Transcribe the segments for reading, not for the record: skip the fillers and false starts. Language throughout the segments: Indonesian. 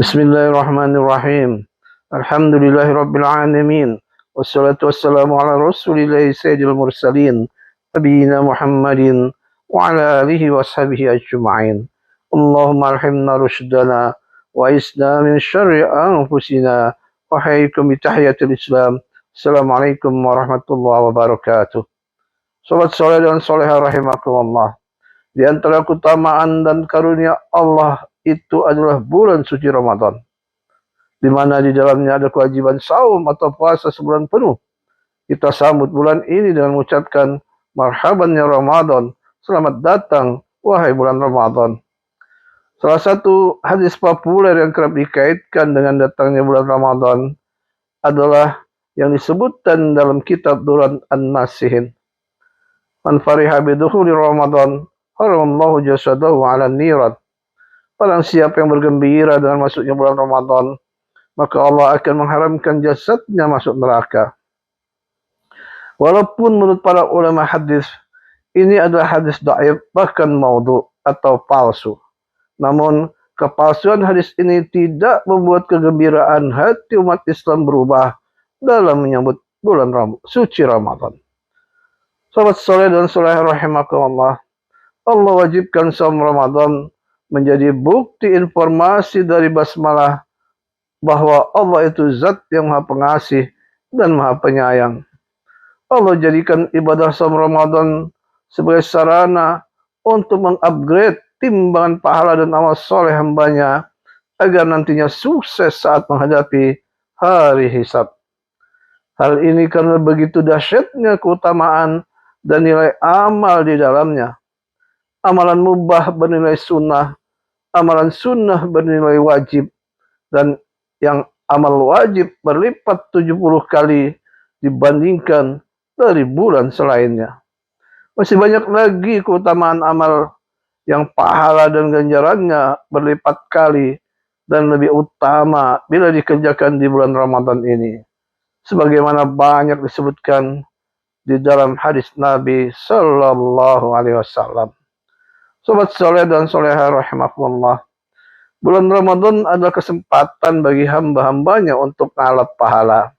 Bismillahirrahmanirrahim. Alhamdulillahirabbil alamin. Wassalatu wassalamu ala Rasulillahi sayyidil mursalin, nabiyina Muhammadin wa ala alihi washabihi ajma'in. Allahumma arhamna rushdana wa isna min syarri anfusina wa hayyikum bi tahiyatil Islam. Assalamualaikum warahmatullahi wabarakatuh. Sahabat saleh dan salehah rahimakumullah. Di antara keutamaan dan karunia Allah itu adalah bulan suci Ramadan, di mana di dalamnya ada kewajiban saum atau puasa sebulan penuh. Kita sambut bulan ini dengan mengucapkan marhaban ya Ramadan, selamat datang wahai bulan Ramadan. Salah satu hadis populer yang kerap dikaitkan dengan datangnya bulan Ramadan adalah yang disebutkan dalam kitab Duran An-Nasihin. Man fariha bidukhuli Ramadan haramallahu jasadahu 'ala niran. Barang siapa yang bergembira dengan masuknya bulan Ramadan, maka Allah akan mengharamkan jasadnya masuk neraka. Walaupun menurut para ulama hadis, ini adalah hadis dhaif, bahkan maudhu atau palsu. Namun, kepalsuan hadis ini tidak membuat kegembiraan hati umat Islam berubah dalam menyambut bulan suci Ramadan. Sahabat soleh dan solehah rahimakumullah, Allah wajibkan saum Ramadan menjadi bukti informasi dari basmalah bahwa Allah itu zat yang maha pengasih dan maha penyayang. Allah jadikan ibadah saum Ramadan sebagai sarana untuk mengupgrade timbangan pahala dan amal soleh hambanya agar nantinya sukses saat menghadapi hari hisab. Hal ini karena begitu dahsyatnya keutamaan dan nilai amal di dalamnya. Amalan mubah bernilai sunnah, amalan sunnah bernilai wajib, dan yang amal wajib berlipat 70 kali dibandingkan dari bulan selainnya. Masih banyak lagi keutamaan amal yang pahala dan ganjarannya berlipat kali dan lebih utama bila dikerjakan di bulan Ramadan ini. Sebagaimana banyak disebutkan di dalam hadis Nabi Sallallahu Alaihi Wasallam. Sobat soleh dan solehah rahimakumullah, bulan Ramadan adalah kesempatan bagi hamba-hambanya untuk ngalap pahala.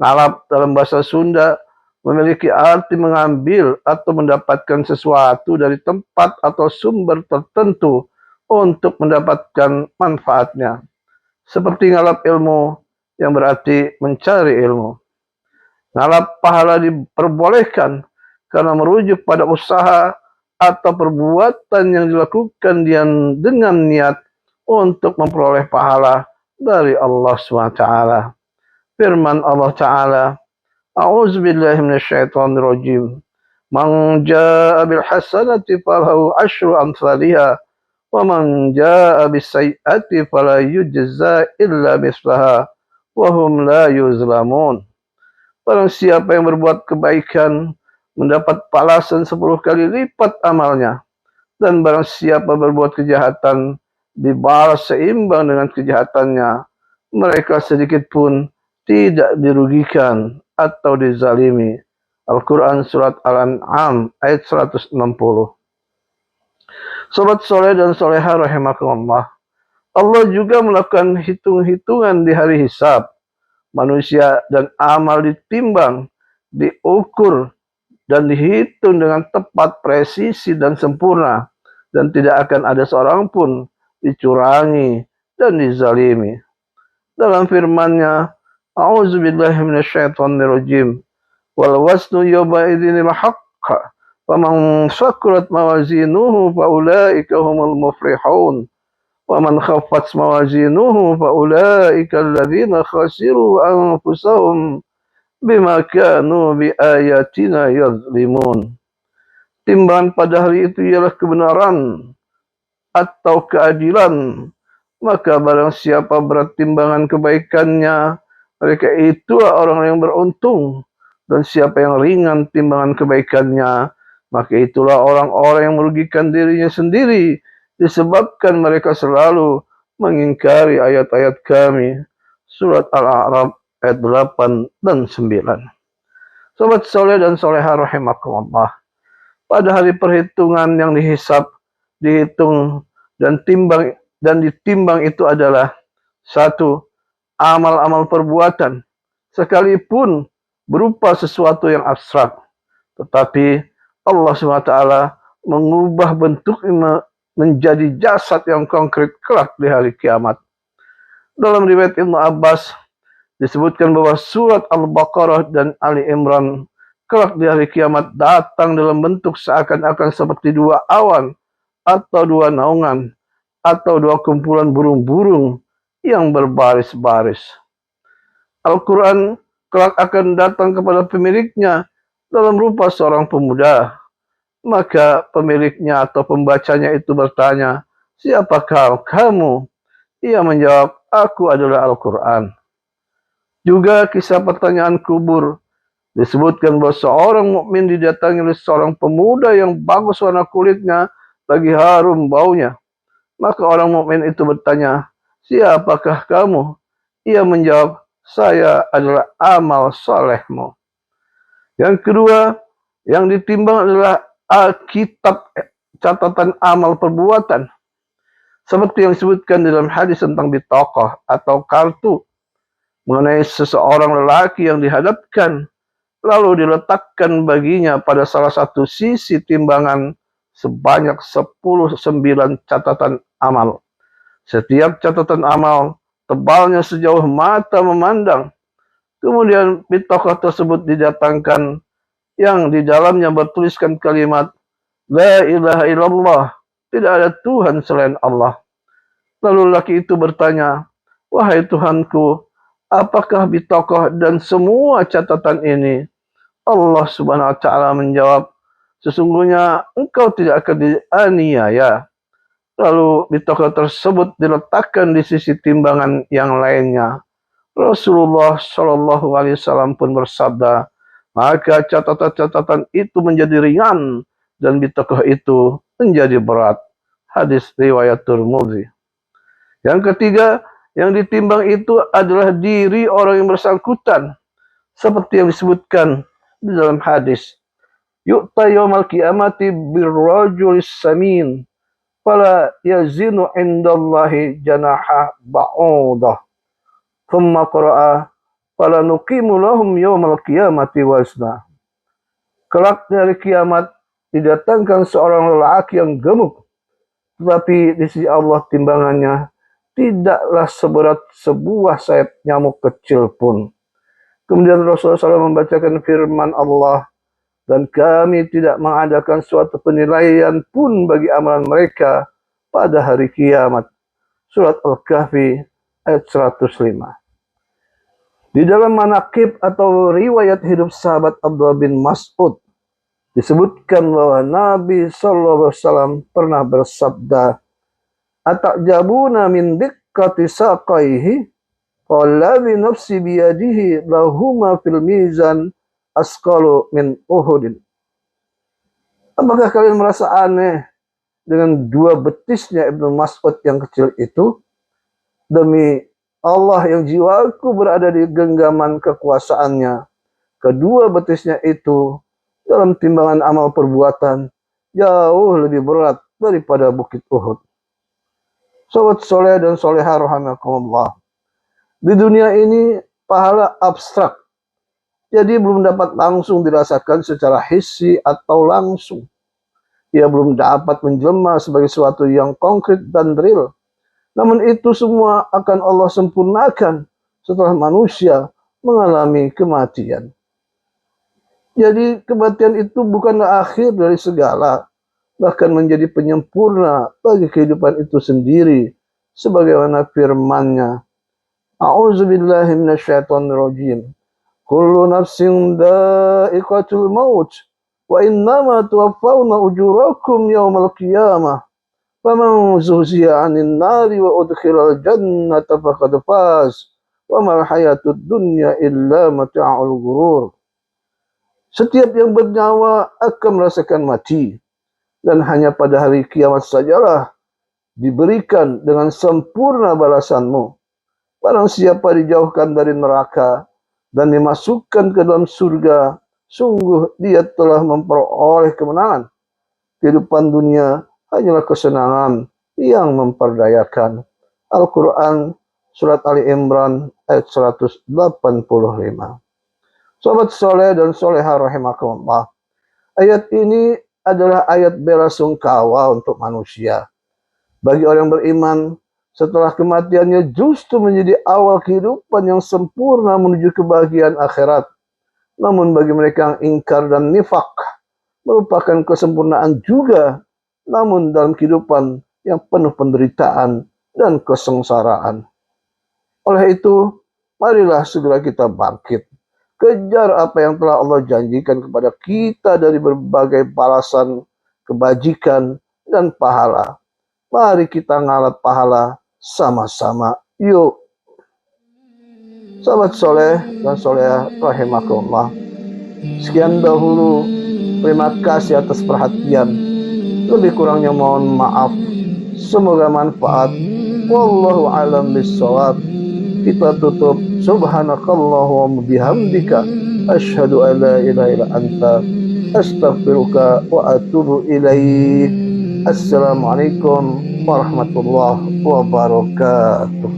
Ngalap dalam bahasa Sunda memiliki arti mengambil atau mendapatkan sesuatu dari tempat atau sumber tertentu untuk mendapatkan manfaatnya. Seperti ngalap ilmu yang berarti mencari ilmu. Ngalap pahala diperbolehkan karena merujuk pada usaha atau perbuatan yang dilakukan dengan niat untuk memperoleh pahala dari Allah SWT. Firman Allah Ta'ala, A'udzubillahi minasyaitonirrajim. Man jaa'a bil hasanati falahu asyru amsalihha wa man jaa'a bis sayyi'ati fala yujza illa mislaha wa hum la yuzlamun. Barang siapa yang berbuat kebaikan mendapat balasan 10 kali lipat amalnya. Dan barang siapa berbuat kejahatan, dibalas seimbang dengan kejahatannya. Mereka sedikit pun tidak dirugikan atau dizalimi. Al-Quran Surat Al-An'am ayat 160. Sobat soleh dan solehah rahimakumullah, Allah juga melakukan hitung-hitungan di hari hisab. Manusia dan amal ditimbang, diukur, dan dihitung dengan tepat, presisi, dan sempurna. Dan tidak akan ada seorang pun dicurangi dan dizalimi. Dalam firman-Nya, A'udzubillahi minasyaitonirrajim. Wal wasnu yawma idzinil haqq. Faman saqulat mawazinuhu faulaika humul muflihun. Wa man khaffat mawazinuhu faulaika alladzina khasiru anfusahum bima kanu bi ayatina yazlimun. Timbangan pada hari itu ialah kebenaran atau keadilan. Maka barang siapa berat timbangan kebaikannya, mereka itulah orang yang beruntung. Dan siapa yang ringan timbangan kebaikannya, maka itulah orang-orang yang merugikan dirinya sendiri, disebabkan mereka selalu mengingkari ayat-ayat Kami. Surat Al-A'raf ayat 8 dan 9. Sobat soleh dan solehah rahimakumullah, pada hari perhitungan yang dihisab, dihitung dan ditimbang itu adalah Satu, amal-amal perbuatan, sekalipun berupa sesuatu yang abstrak, tetapi Allah SWT mengubah bentuk menjadi jasad yang konkret kelak di hari kiamat. Dalam riwayat Ibnu Abbas disebutkan bahwa surat Al-Baqarah dan Ali Imran kelak di hari kiamat datang dalam bentuk seakan-akan seperti dua awan atau dua naungan atau dua kumpulan burung-burung yang berbaris-baris. Al-Quran kelak akan datang kepada pemiliknya dalam rupa seorang pemuda. Maka pemiliknya atau pembacanya itu bertanya, "Siapakah kamu?" Ia menjawab, "Aku adalah Al-Quran." Juga kisah pertanyaan kubur disebutkan bahwa seorang mukmin didatangi oleh seorang pemuda yang bagus warna kulitnya, lagi harum baunya. Maka orang mukmin itu bertanya, "Siapakah kamu?" Ia menjawab, "Saya adalah amal salehmu." Yang kedua, yang ditimbang adalah kitab catatan amal perbuatan. Seperti yang disebutkan dalam hadis tentang bitaqah atau kartu, mengenai seseorang lelaki yang dihadapkan, lalu diletakkan baginya pada salah satu sisi timbangan sebanyak 19 catatan amal. Setiap catatan amal tebalnya sejauh mata memandang. Kemudian bitaqah tersebut didatangkan yang di dalamnya bertuliskan kalimat La ilaha illallah, tidak ada Tuhan selain Allah. Lalu laki itu bertanya, "Wahai Tuhanku, apakah bitaqah dan semua catatan ini?" Allah Subhanahu wa taala menjawab, "Sesungguhnya engkau tidak akan dianiaya." Lalu bitaqah tersebut diletakkan di sisi timbangan yang lainnya. Rasulullah Shallallahu Alaihi Wasallam pun bersabda, maka catatan-catatan itu menjadi ringan dan bitaqah itu menjadi berat. Hadis riwayat Tirmidzi. Yang ketiga, yang ditimbang itu adalah diri orang yang bersangkutan, seperti yang disebutkan di dalam hadis. Yu'ta yawmal qiyamati birrajulis samin, fala yazinu indallahi janaha ba'udah. Thumma qara'a fala nuqimu lahum yawmal qiyamati wazna. Kelak dari kiamat didatangkan seorang lelaki yang gemuk, tetapi di sisi Allah timbangannya tidaklah seberat sebuah sayap nyamuk kecil pun. Kemudian Rasulullah SAW membacakan firman Allah, dan kami tidak mengadakan suatu penilaian pun bagi amalan mereka pada hari kiamat. Surat Al-Kahfi ayat 105. Di dalam manaqib atau riwayat hidup sahabat Abdullah bin Mas'ud disebutkan bahwa Nabi SAW pernah bersabda, "Atajabuna min diqqati saqaihi, wallazi nafsi biyadihi lahuma fil mizan asqalu min Uhudin." Apakah kalian merasa aneh dengan dua betisnya Ibnu Mas'ud yang kecil itu? Demi Allah yang jiwaku berada di genggaman kekuasaannya, kedua betisnya itu dalam timbangan amal perbuatan jauh lebih berat daripada bukit Uhud. Sobat soleh dan soleha rahimakumullah. Di dunia ini pahala abstrak, jadi belum dapat langsung dirasakan secara hissi atau langsung. Ia belum dapat menjelma sebagai sesuatu yang konkret dan real. Namun itu semua akan Allah sempurnakan setelah manusia mengalami kematian. Jadi kematian itu bukanlah akhir dari segala, bahkan menjadi penyempurna bagi kehidupan itu sendiri, sebagaimana firman-Nya, A'udzubillahi minasyaitonirrajim. Kullu nafsin dha'iqatul maut wa innama tuwaffawna ujurakum yawmal qiyamah. Faman zuhziya 'anil nari wa udkhilal jannata faqad faz. Wa mal hayatud dunya illa mata'ul ghurur. Setiap yang bernyawa akan merasakan mati, dan hanya pada hari kiamat sajalah diberikan dengan sempurna balasanmu. Barang siapa dijauhkan dari neraka dan dimasukkan ke dalam surga, sungguh dia telah memperoleh kemenangan. Kehidupan dunia hanyalah kesenangan yang memperdayakan. Al-Quran surat Ali Imran ayat 185. Sobat soleh dan soleha rahimakumullah, ayat ini adalah ayat bela sungkawa untuk manusia. Bagi orang beriman, setelah kematiannya justru menjadi awal kehidupan yang sempurna menuju kebahagiaan akhirat. Namun bagi mereka yang ingkar dan nifak, merupakan kesempurnaan juga, namun dalam kehidupan yang penuh penderitaan dan kesengsaraan. Oleh itu, marilah segera kita bangkit, kejar apa yang telah Allah janjikan kepada kita dari berbagai balasan, kebajikan, dan pahala. Mari kita ngalap pahala sama-sama. Yuk. Sahabat soleh dan soleha rahimakumullah, sekian dahulu. Terima kasih atas perhatian. Lebih kurangnya mohon maaf. Semoga manfaat. Wallahu a'lam bishawab. Kita tutup. Subhanakallahumma bihamdika asyhadu an la ilaha illa anta astaghfiruka wa atubu ilaik. Assalamualaikum warahmatullahi wabarakatuh.